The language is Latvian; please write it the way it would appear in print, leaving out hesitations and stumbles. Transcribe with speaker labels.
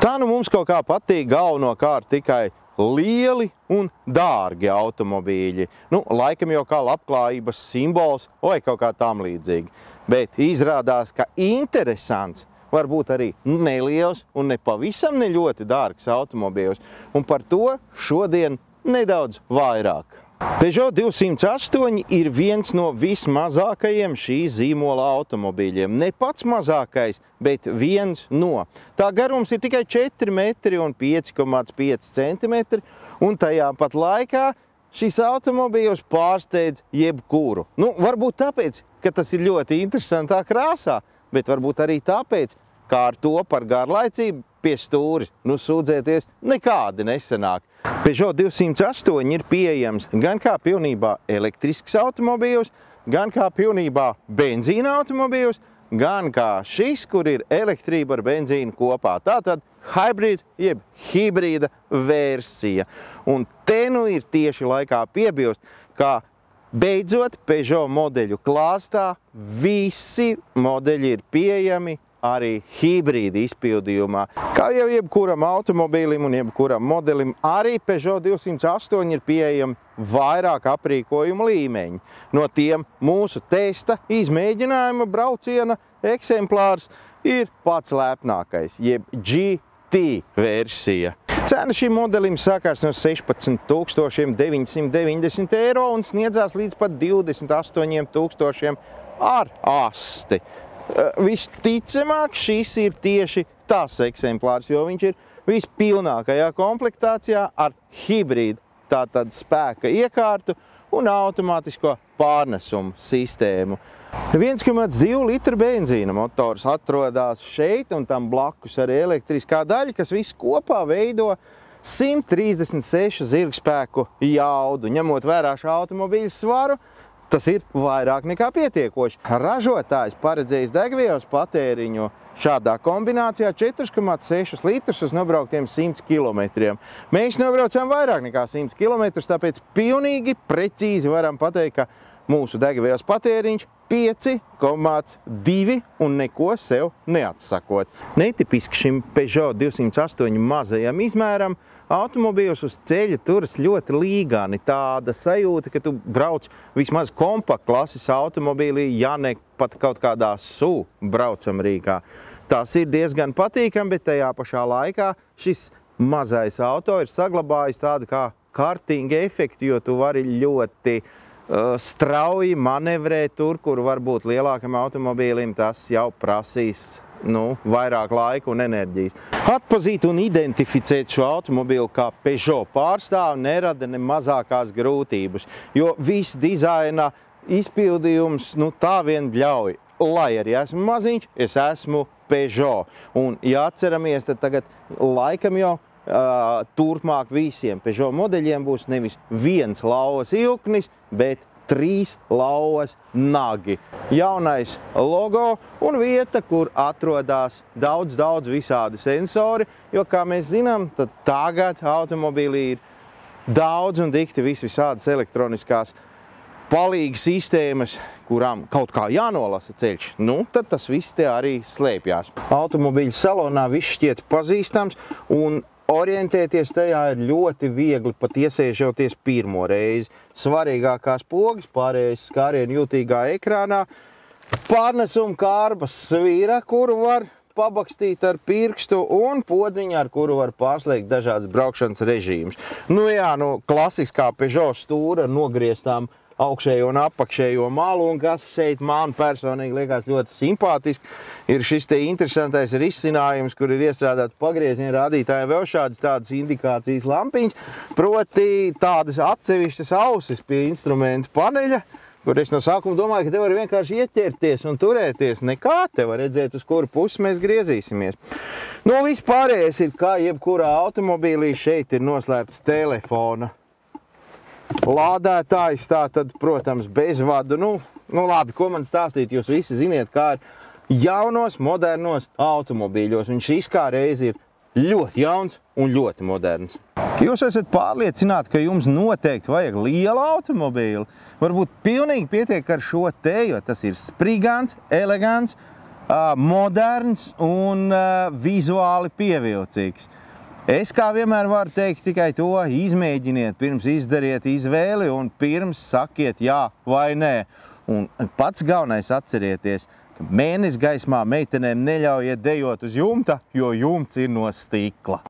Speaker 1: Tā nu mums kaut kā patīk galvenokārt tikai lieli un dārgi automobīļi. Nu, laikam jau kā labklājības simbols vai kaut kā tam līdzīgi. Bet izrādās, ka interesants var būt arī neliels un ne pavisam ne ļoti dārgs automobīls. Un par to šodien nedaudz vairāk. Peugeot 208 ir viens no vismazākajiem šī zīmola automobīļiem. Ne pats mazākais, bet viens no. Tā garums ir tikai 4 metri un 5,5 centimetri, un tajā pat laikā šis automobīls pārsteidz jebkuru. Nu, varbūt tāpēc, ka tas ir ļoti interesantā krāsā, bet varbūt arī tāpēc, kā ar to par garlaicību pie stūri, nu sūdzēties, nekādi nesanāk. Peugeot 208 ir pieejams gan kā pilnībā elektrisks automobīls, gan kā pilnībā benzīna automobīls, gan kā šis, kur ir elektrība ar benzīnu kopā. Tātad hybrid jeb hibrīda versija. Un te nu ir tieši laikā piebilst, ka beidzot Peugeot modeļu klāstā visi modeļi ir pieejami arī hibrīda izpildījumā. Kā jau jebkuram automobīlim un jebkuram modelim, arī Peugeot 208 ir pieejami vairāk aprīkojumu līmeņi. No tiem mūsu testa izmēģinājuma brauciena eksemplārs ir pats lēpnākais, jeb GT versija. Cena šim modelim sākās no 16 990 eiro un sniedzās līdz pat 28 000 ar asti. Visticamāk, šis ir tieši tas eksemplārs, jo viņš ir vispilnākajā komplektācijā ar hibrīdu, tātad spēka iekārtu un automātisko pārnesumu sistēmu. 1,2 litru benzīna motors atrodas šeit un tam blakus arī elektriskā daļa, kas viss kopā veido 136 zirgspēku jaudu. Ņemot vērā šā automobīļa svaru, tas ir vairāk nekā pietiekoši. Ražotājs paredzējis degvielas patēriņu šādā kombinācijā 4,6 litrus uz nobrauktiem 100 km. Mēs nobraucām vairāk nekā 100 km, tāpēc pilnīgi precīzi varam pateikt, ka mūsu degvielas patēriņš 5,2 un neko sev neatsakot. Netipiski šim Peugeot 208 mazajam izmēram, automobīls uz ceļa turas ļoti līgani. Tāda sajūta, ka tu brauc vismaz kompaktklases automobīlī, ja ne pat kaut kādā SUV braucam Rīgā. Tas ir diezgan patīkami, bet tajā pašā laikā šis mazais auto ir saglabājis tādu kā kartinga efektu, jo tu vari ļoti strauji manevrēt tur, kur varbūt lielākam automobīlim tas jau prasīs vairāk laika un enerģijas. Atpazīt un identificēt šo automobīlu kā Peugeot pārstāvu nerada ne mazākās grūtības, jo viss dizaina izpildījums tā vien ļauj. Lai arī esmu maziņš, es esmu Peugeot. Un, ja atceramies, tad tagad laikam jau turpmāk visiem Peugeot modeļiem būs nevis viens lauvas ilknis, bet 3 lauvas nagi. Jaunais logo un vieta, kur atrodas daudz visādi sensori, jo, kā mēs zinām, tad tagad automobīlī ir daudz un dikti visādas elektroniskās palīgas sistēmas, kurām kaut kā jānolasa ceļš. Tad tas viss te arī slēpjās. Automobīļa salonā viss šķiet pazīstams un orientēties tajā ir ļoti viegli, pat iesēžoties pirmo reizi. Svarīgākās pogas, pārējais skārienu jūtīgā ekrānā, pārnesuma kārbas svira, kuru var pabakstīt ar pirkstu, un podziņa, ar kuru var pārslēgt dažādas braukšanas režīmus. Klasiskā Peugeot stūra ar nogrieztām augšējo un apakšējo malu, un kas šeit man personīgi liekas ļoti simpātiski, ir šis te interesantais risinājums, kur ir iestrādāti pagrieziena rādītāji vēl tādas indikācijas lampiņas, proti tādas atsevišķas ausis pie instrumentu paneļa, kur es no sākuma domāju, ka te var vienkārši ieķerties un turēties. Nekā, te var redzēt, uz kuru pusi mēs griezīsimies. Vispārējais ir, kā jebkurā automobīlī, šeit ir noslēpts telefona lādētājs, tātad, protams, bezvadu. Labi, ko man stāstīt, jūs visi ziniet, kā ir jaunos, modernos automobīļos, un šis kā reizi ir ļoti jauns un ļoti moderns. Jūs esat pārliecināti, ka jums noteikti vajag lielu automobīlu. Varbūt pilnīgi pietiek ar šo te, jo tas ir sprigants, elegants, moderns un vizuāli pievilcīgs. Es kā vienmēr varu teikt tikai to, izmēģiniet, pirms izdariet izvēli un pirms sakiet jā vai nē. Un pats galvenais atcerieties, ka mēnesi gaismā meitenēm neļaujiet dejot uz jumta, jo jumts ir no stikla.